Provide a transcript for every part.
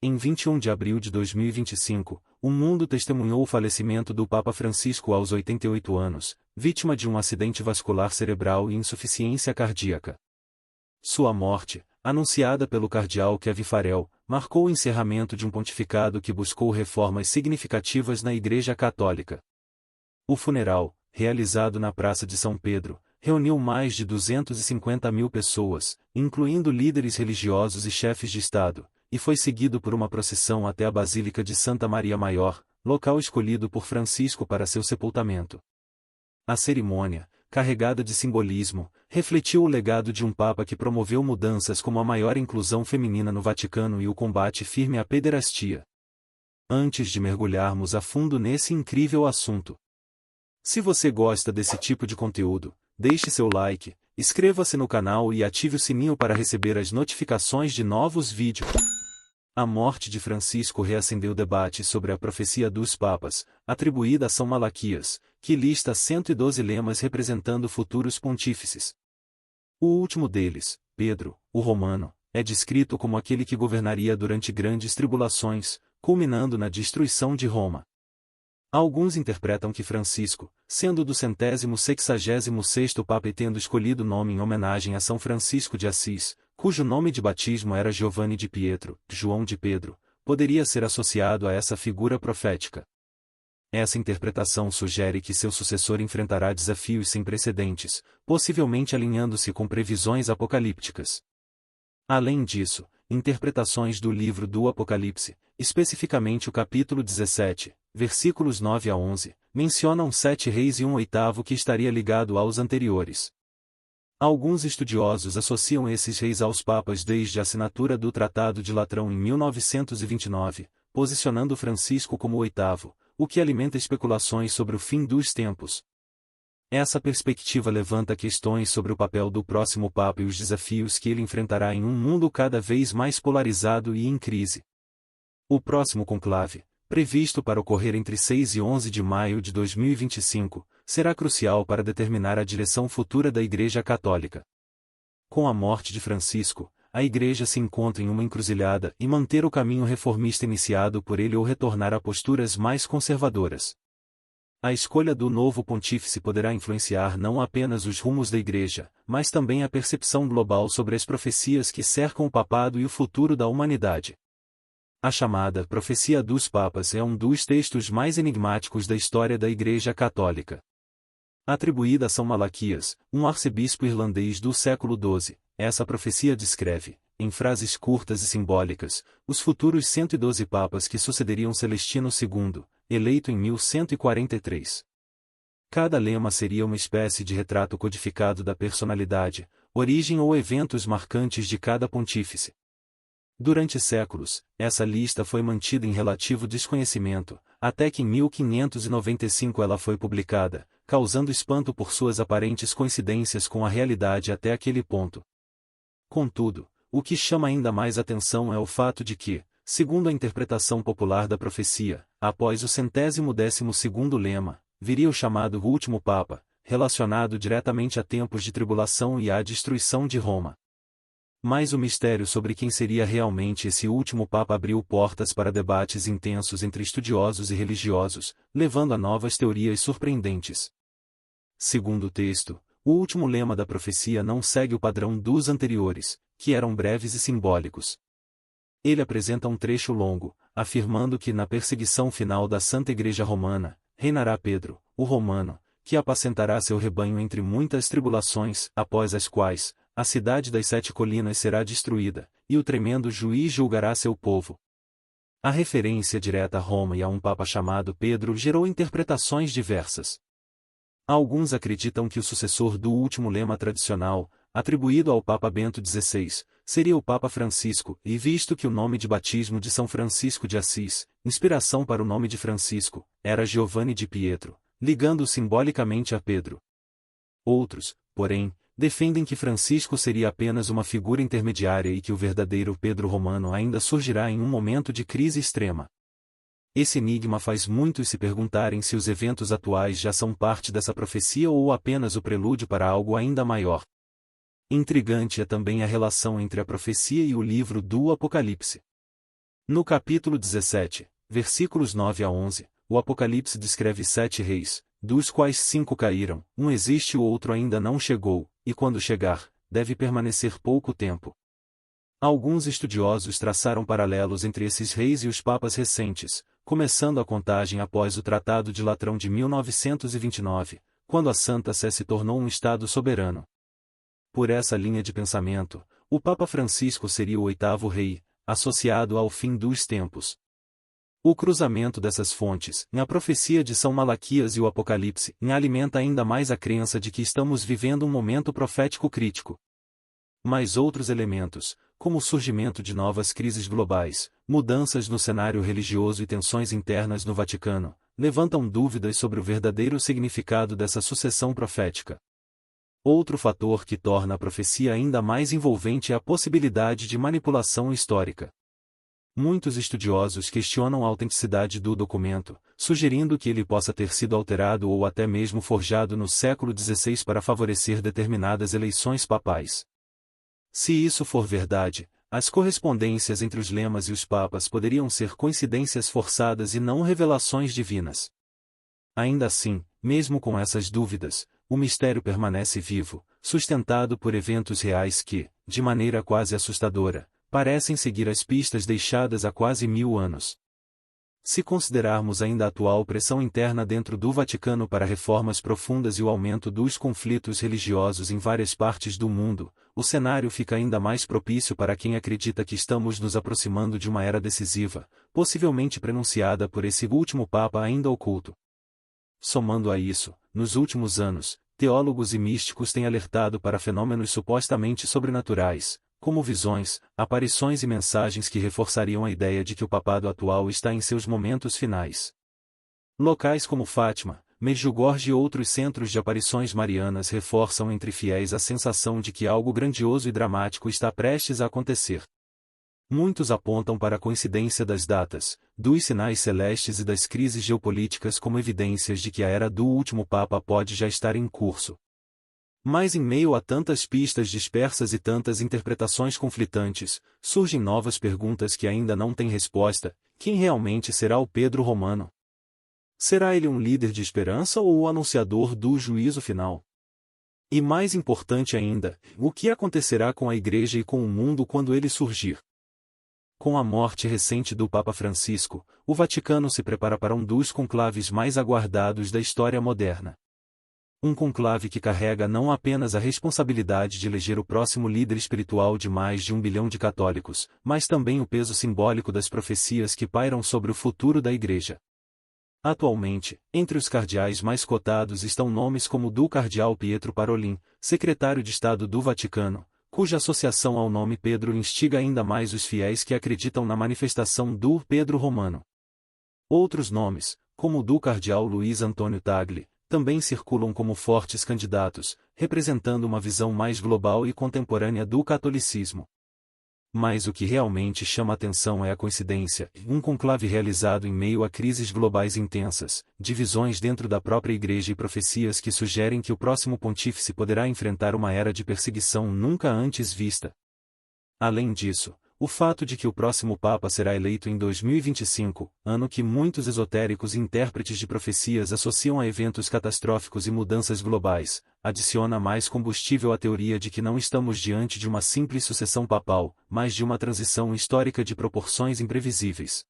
Em 21 de abril de 2025, o mundo testemunhou o falecimento do Papa Francisco aos 88 anos, vítima de um acidente vascular cerebral e insuficiência cardíaca. Sua morte, anunciada pelo cardeal Kevin Farrell, marcou o encerramento de um pontificado que buscou reformas significativas na Igreja Católica. O funeral, realizado na Praça de São Pedro, reuniu mais de 250 mil pessoas, incluindo líderes religiosos e chefes de Estado, e foi seguido por uma procissão até a Basílica de Santa Maria Maior, local escolhido por Francisco para seu sepultamento. A cerimônia, carregada de simbolismo, refletiu o legado de um Papa que promoveu mudanças como a maior inclusão feminina no Vaticano e o combate firme à pederastia. Antes de mergulharmos a fundo nesse incrível assunto, se você gosta desse tipo de conteúdo, deixe seu like, inscreva-se no canal e ative o sininho para receber as notificações de novos vídeos. A morte de Francisco reacendeu debate sobre a profecia dos papas, atribuída a São Malaquias, que lista 112 lemas representando futuros pontífices. O último deles, Pedro, o Romano, é descrito como aquele que governaria durante grandes tribulações, culminando na destruição de Roma. Alguns interpretam que Francisco, sendo do 166º Papa e tendo escolhido o nome em homenagem a São Francisco de Assis, cujo nome de batismo era Giovanni de Pietro, João de Pedro, poderia ser associado a essa figura profética. Essa interpretação sugere que seu sucessor enfrentará desafios sem precedentes, possivelmente alinhando-se com previsões apocalípticas. Além disso, interpretações do livro do Apocalipse, especificamente o capítulo 17, versículos 9 a 11, mencionam 7 reis e um oitavo que estaria ligado aos anteriores. Alguns estudiosos associam esses reis aos papas desde a assinatura do Tratado de Latrão em 1929, posicionando Francisco como o oitavo, o que alimenta especulações sobre o fim dos tempos. Essa perspectiva levanta questões sobre o papel do próximo Papa e os desafios que ele enfrentará em um mundo cada vez mais polarizado e em crise. O próximo conclave, previsto para ocorrer entre 6 e 11 de maio de 2025, será crucial para determinar a direção futura da Igreja Católica. Com a morte de Francisco, a Igreja se encontra em uma encruzilhada e manter o caminho reformista iniciado por ele ou retornar a posturas mais conservadoras. A escolha do novo pontífice poderá influenciar não apenas os rumos da Igreja, mas também a percepção global sobre as profecias que cercam o papado e o futuro da humanidade. A chamada Profecia dos Papas é um dos textos mais enigmáticos da história da Igreja Católica. Atribuída a São Malaquias, um arcebispo irlandês do século XII, essa profecia descreve, em frases curtas e simbólicas, os futuros 112 papas que sucederiam Celestino II, eleito em 1143. Cada lema seria uma espécie de retrato codificado da personalidade, origem ou eventos marcantes de cada pontífice. Durante séculos, essa lista foi mantida em relativo desconhecimento, até que em 1595 ela foi publicada, causando espanto por suas aparentes coincidências com a realidade até aquele ponto. Contudo, o que chama ainda mais atenção é o fato de que, segundo a interpretação popular da profecia, após o 112º lema, viria o chamado Último Papa, relacionado diretamente a tempos de tribulação e à destruição de Roma. Mas o mistério sobre quem seria realmente esse último Papa abriu portas para debates intensos entre estudiosos e religiosos, levando a novas teorias surpreendentes. Segundo o texto, o último lema da profecia não segue o padrão dos anteriores, que eram breves e simbólicos. Ele apresenta um trecho longo, afirmando que na perseguição final da Santa Igreja Romana, reinará Pedro, o Romano, que apacentará seu rebanho entre muitas tribulações, após as quais, a cidade das 7 colinas será destruída, e o tremendo juiz julgará seu povo. A referência direta a Roma e a um papa chamado Pedro gerou interpretações diversas. Alguns acreditam que o sucessor do último lema tradicional, atribuído ao Papa Bento XVI, seria o Papa Francisco, e visto que o nome de batismo de São Francisco de Assis, inspiração para o nome de Francisco, era Giovanni de Pietro, ligando-o simbolicamente a Pedro. Outros, porém, defendem que Francisco seria apenas uma figura intermediária e que o verdadeiro Pedro Romano ainda surgirá em um momento de crise extrema. Esse enigma faz muitos se perguntarem se os eventos atuais já são parte dessa profecia ou apenas o prelúdio para algo ainda maior. Intrigante é também a relação entre a profecia e o livro do Apocalipse. No capítulo 17, versículos 9 a 11, o Apocalipse descreve 7 reis, dos quais 5 caíram, um existe e o outro ainda não chegou, e quando chegar, deve permanecer pouco tempo. Alguns estudiosos traçaram paralelos entre esses reis e os papas recentes, começando a contagem após o Tratado de Latrão de 1929, quando a Santa Sé se tornou um Estado soberano. Por essa linha de pensamento, o Papa Francisco seria o 8º rei, associado ao fim dos tempos. O cruzamento dessas fontes, a profecia de São Malaquias e o Apocalipse, alimenta ainda mais a crença de que estamos vivendo um momento profético crítico. Mas outros elementos, como o surgimento de novas crises globais, mudanças no cenário religioso e tensões internas no Vaticano, levantam dúvidas sobre o verdadeiro significado dessa sucessão profética. Outro fator que torna a profecia ainda mais envolvente é a possibilidade de manipulação histórica. Muitos estudiosos questionam a autenticidade do documento, sugerindo que ele possa ter sido alterado ou até mesmo forjado no século XVI para favorecer determinadas eleições papais. Se isso for verdade, as correspondências entre os lemas e os papas poderiam ser coincidências forçadas e não revelações divinas. Ainda assim, mesmo com essas dúvidas, o mistério permanece vivo, sustentado por eventos reais que, de maneira quase assustadora, parecem seguir as pistas deixadas há quase 1000 anos. Se considerarmos ainda a atual pressão interna dentro do Vaticano para reformas profundas e o aumento dos conflitos religiosos em várias partes do mundo, o cenário fica ainda mais propício para quem acredita que estamos nos aproximando de uma era decisiva, possivelmente prenunciada por esse último Papa ainda oculto. Somando a isso, nos últimos anos, teólogos e místicos têm alertado para fenômenos supostamente sobrenaturais, como visões, aparições e mensagens que reforçariam a ideia de que o papado atual está em seus momentos finais. Locais como Fátima, Medjugorje e outros centros de aparições marianas reforçam entre fiéis a sensação de que algo grandioso e dramático está prestes a acontecer. Muitos apontam para a coincidência das datas, dos sinais celestes e das crises geopolíticas como evidências de que a era do último Papa pode já estar em curso. Mas em meio a tantas pistas dispersas e tantas interpretações conflitantes, surgem novas perguntas que ainda não têm resposta. Quem realmente será o Pedro Romano? Será ele um líder de esperança ou o anunciador do juízo final? E mais importante ainda, o que acontecerá com a Igreja e com o mundo quando ele surgir? Com a morte recente do Papa Francisco, o Vaticano se prepara para um dos conclaves mais aguardados da história moderna. Um conclave que carrega não apenas a responsabilidade de eleger o próximo líder espiritual de mais de 1 bilhão de católicos, mas também o peso simbólico das profecias que pairam sobre o futuro da Igreja. Atualmente, entre os cardeais mais cotados estão nomes como o do cardeal Pietro Parolin, secretário de Estado do Vaticano, cuja associação ao nome Pedro instiga ainda mais os fiéis que acreditam na manifestação do Pedro Romano. Outros nomes, como o do cardeal Luiz Antônio Tagle, também circulam como fortes candidatos, representando uma visão mais global e contemporânea do catolicismo. Mas o que realmente chama atenção é a coincidência, um conclave realizado em meio a crises globais intensas, divisões dentro da própria Igreja e profecias que sugerem que o próximo pontífice poderá enfrentar uma era de perseguição nunca antes vista. Além disso, o fato de que o próximo Papa será eleito em 2025, ano que muitos esotéricos e intérpretes de profecias associam a eventos catastróficos e mudanças globais, adiciona mais combustível à teoria de que não estamos diante de uma simples sucessão papal, mas de uma transição histórica de proporções imprevisíveis.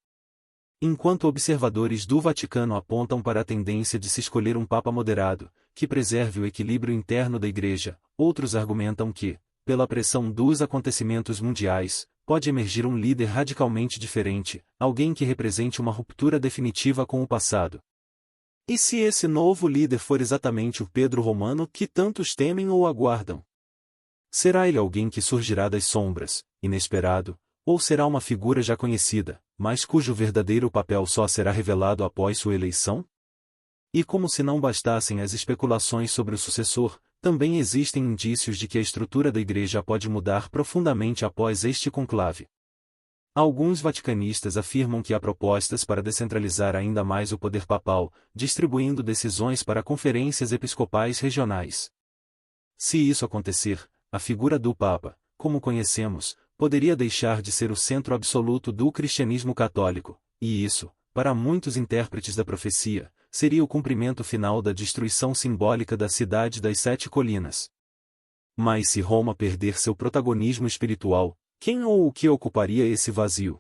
Enquanto observadores do Vaticano apontam para a tendência de se escolher um Papa moderado, que preserve o equilíbrio interno da Igreja, outros argumentam que, pela pressão dos acontecimentos mundiais, pode emergir um líder radicalmente diferente, alguém que represente uma ruptura definitiva com o passado. E se esse novo líder for exatamente o Pedro Romano que tantos temem ou aguardam? Será ele alguém que surgirá das sombras, inesperado, ou será uma figura já conhecida, mas cujo verdadeiro papel só será revelado após sua eleição? E como se não bastassem as especulações sobre o sucessor, também existem indícios de que a estrutura da Igreja pode mudar profundamente após este conclave. Alguns vaticanistas afirmam que há propostas para descentralizar ainda mais o poder papal, distribuindo decisões para conferências episcopais regionais. Se isso acontecer, a figura do Papa, como conhecemos, poderia deixar de ser o centro absoluto do cristianismo católico, e isso, para muitos intérpretes da profecia, seria o cumprimento final da destruição simbólica da cidade das sete colinas. Mas se Roma perder seu protagonismo espiritual, quem ou o que ocuparia esse vazio?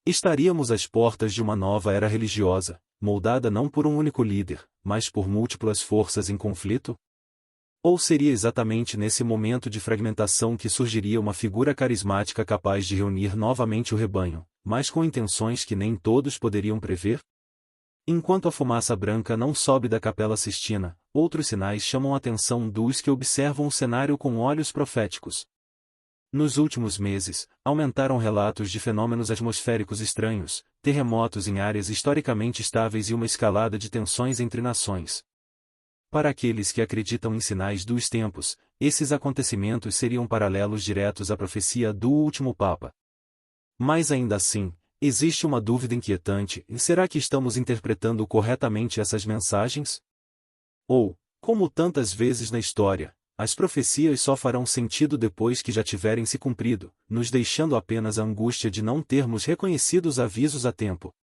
Estaríamos às portas de uma nova era religiosa, moldada não por um único líder, mas por múltiplas forças em conflito? Ou seria exatamente nesse momento de fragmentação que surgiria uma figura carismática capaz de reunir novamente o rebanho, mas com intenções que nem todos poderiam prever? Enquanto a fumaça branca não sobe da Capela Sistina, outros sinais chamam a atenção dos que observam o cenário com olhos proféticos. Nos últimos meses, aumentaram relatos de fenômenos atmosféricos estranhos, terremotos em áreas historicamente estáveis e uma escalada de tensões entre nações. Para aqueles que acreditam em sinais dos tempos, esses acontecimentos seriam paralelos diretos à profecia do último Papa. Mas ainda assim, existe uma dúvida inquietante: será que estamos interpretando corretamente essas mensagens? Ou, como tantas vezes na história, as profecias só farão sentido depois que já tiverem se cumprido, nos deixando apenas a angústia de não termos reconhecido os avisos a tempo?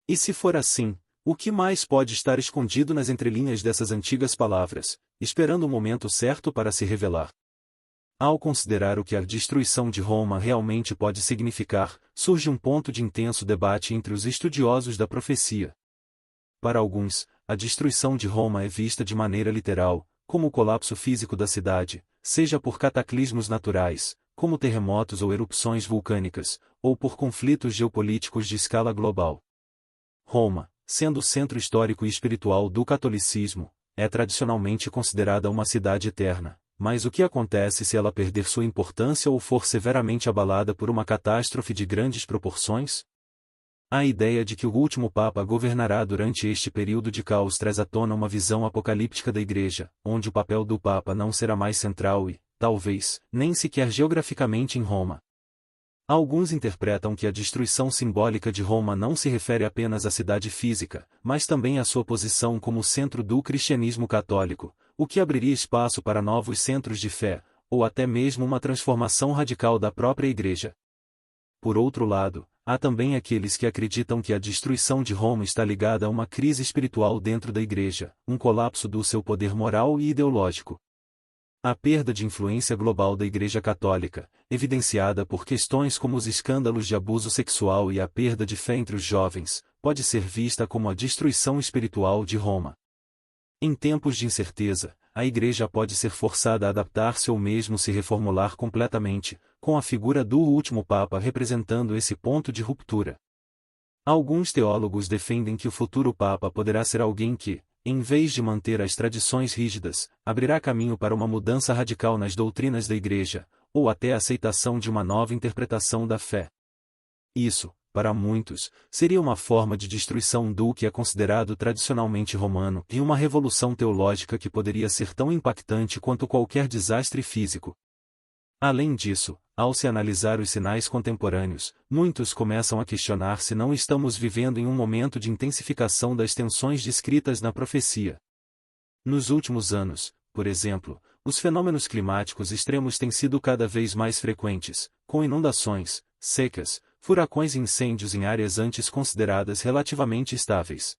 E se for assim, o que mais pode estar escondido nas entrelinhas dessas antigas palavras, esperando o momento certo para se revelar? Ao considerar o que a destruição de Roma realmente pode significar, surge um ponto de intenso debate entre os estudiosos da profecia. Para alguns, a destruição de Roma é vista de maneira literal, como o colapso físico da cidade, seja por cataclismos naturais, como terremotos ou erupções vulcânicas, ou por conflitos geopolíticos de escala global. Roma, sendo o centro histórico e espiritual do catolicismo, é tradicionalmente considerada uma cidade eterna. Mas o que acontece se ela perder sua importância ou for severamente abalada por uma catástrofe de grandes proporções? A ideia de que o último Papa governará durante este período de caos traz à tona uma visão apocalíptica da Igreja, onde o papel do Papa não será mais central e, talvez, nem sequer geograficamente em Roma. Alguns interpretam que a destruição simbólica de Roma não se refere apenas à cidade física, mas também à sua posição como centro do cristianismo católico, o que abriria espaço para novos centros de fé, ou até mesmo uma transformação radical da própria Igreja. Por outro lado, há também aqueles que acreditam que a destruição de Roma está ligada a uma crise espiritual dentro da Igreja, um colapso do seu poder moral e ideológico. A perda de influência global da Igreja Católica, evidenciada por questões como os escândalos de abuso sexual e a perda de fé entre os jovens, pode ser vista como a destruição espiritual de Roma. Em tempos de incerteza, a Igreja pode ser forçada a adaptar-se ou mesmo se reformular completamente, com a figura do último Papa representando esse ponto de ruptura. Alguns teólogos defendem que o futuro Papa poderá ser alguém que, em vez de manter as tradições rígidas, abrirá caminho para uma mudança radical nas doutrinas da Igreja, ou até a aceitação de uma nova interpretação da fé. Isso, para muitos, seria uma forma de destruição do que é considerado tradicionalmente romano e uma revolução teológica que poderia ser tão impactante quanto qualquer desastre físico. Além disso, ao se analisar os sinais contemporâneos, muitos começam a questionar se não estamos vivendo em um momento de intensificação das tensões descritas na profecia. Nos últimos anos, por exemplo, os fenômenos climáticos extremos têm sido cada vez mais frequentes, com inundações, secas, furacões e incêndios em áreas antes consideradas relativamente estáveis.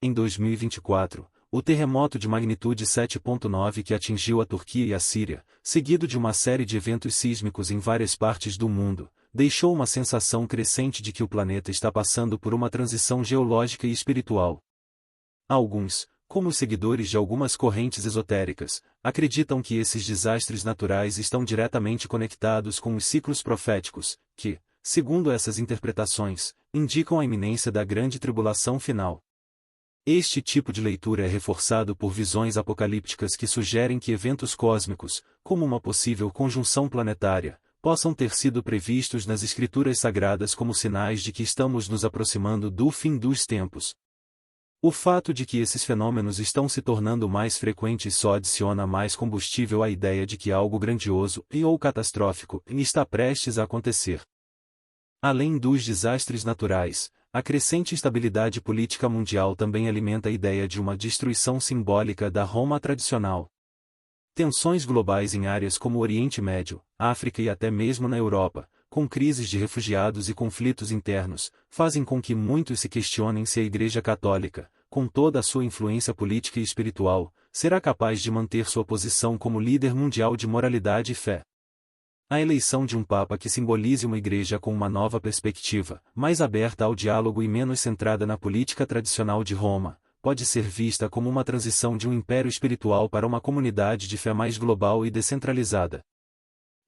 Em 2024, o terremoto de magnitude 7.9 que atingiu a Turquia e a Síria, seguido de uma série de eventos sísmicos em várias partes do mundo, deixou uma sensação crescente de que o planeta está passando por uma transição geológica e espiritual. Alguns, como os seguidores de algumas correntes esotéricas, acreditam que esses desastres naturais estão diretamente conectados com os ciclos proféticos, que, segundo essas interpretações, indicam a iminência da grande tribulação final. Este tipo de leitura é reforçado por visões apocalípticas que sugerem que eventos cósmicos, como uma possível conjunção planetária, possam ter sido previstos nas Escrituras Sagradas como sinais de que estamos nos aproximando do fim dos tempos. O fato de que esses fenômenos estão se tornando mais frequentes só adiciona mais combustível à ideia de que algo grandioso ou catastrófico está prestes a acontecer. Além dos desastres naturais, a crescente instabilidade política mundial também alimenta a ideia de uma destruição simbólica da Roma tradicional. Tensões globais em áreas como o Oriente Médio, África e até mesmo na Europa, com crises de refugiados e conflitos internos, fazem com que muitos se questionem se a Igreja Católica, com toda a sua influência política e espiritual, será capaz de manter sua posição como líder mundial de moralidade e fé. A eleição de um Papa que simbolize uma Igreja com uma nova perspectiva, mais aberta ao diálogo e menos centrada na política tradicional de Roma, pode ser vista como uma transição de um império espiritual para uma comunidade de fé mais global e descentralizada.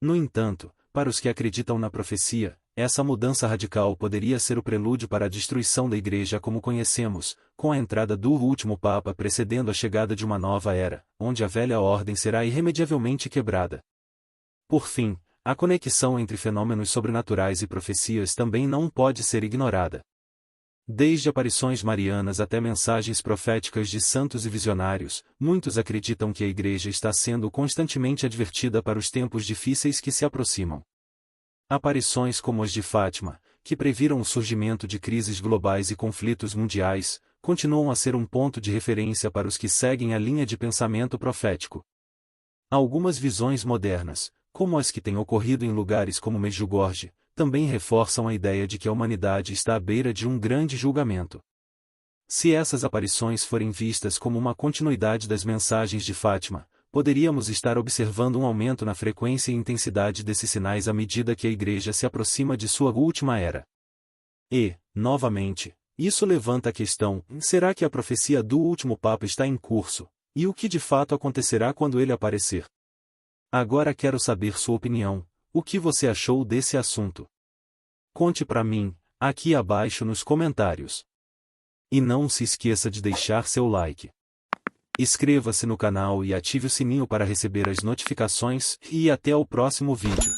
No entanto, para os que acreditam na profecia, essa mudança radical poderia ser o prelúdio para a destruição da Igreja como conhecemos, com a entrada do último Papa precedendo a chegada de uma nova era, onde a velha ordem será irremediavelmente quebrada. Por fim, a conexão entre fenômenos sobrenaturais e profecias também não pode ser ignorada. Desde aparições marianas até mensagens proféticas de santos e visionários, muitos acreditam que a Igreja está sendo constantemente advertida para os tempos difíceis que se aproximam. Aparições como as de Fátima, que previram o surgimento de crises globais e conflitos mundiais, continuam a ser um ponto de referência para os que seguem a linha de pensamento profético. Algumas visões modernas, como as que têm ocorrido em lugares como Medjugorje, também reforçam a ideia de que a humanidade está à beira de um grande julgamento. Se essas aparições forem vistas como uma continuidade das mensagens de Fátima, poderíamos estar observando um aumento na frequência e intensidade desses sinais à medida que a Igreja se aproxima de sua última era. E, novamente, isso levanta a questão: será que a profecia do último Papa está em curso? E o que de fato acontecerá quando ele aparecer? Agora quero saber sua opinião. O que você achou desse assunto? Conte pra mim, aqui abaixo nos comentários. E não se esqueça de deixar seu like. Inscreva-se no canal e ative o sininho para receber as notificações, e até o próximo vídeo.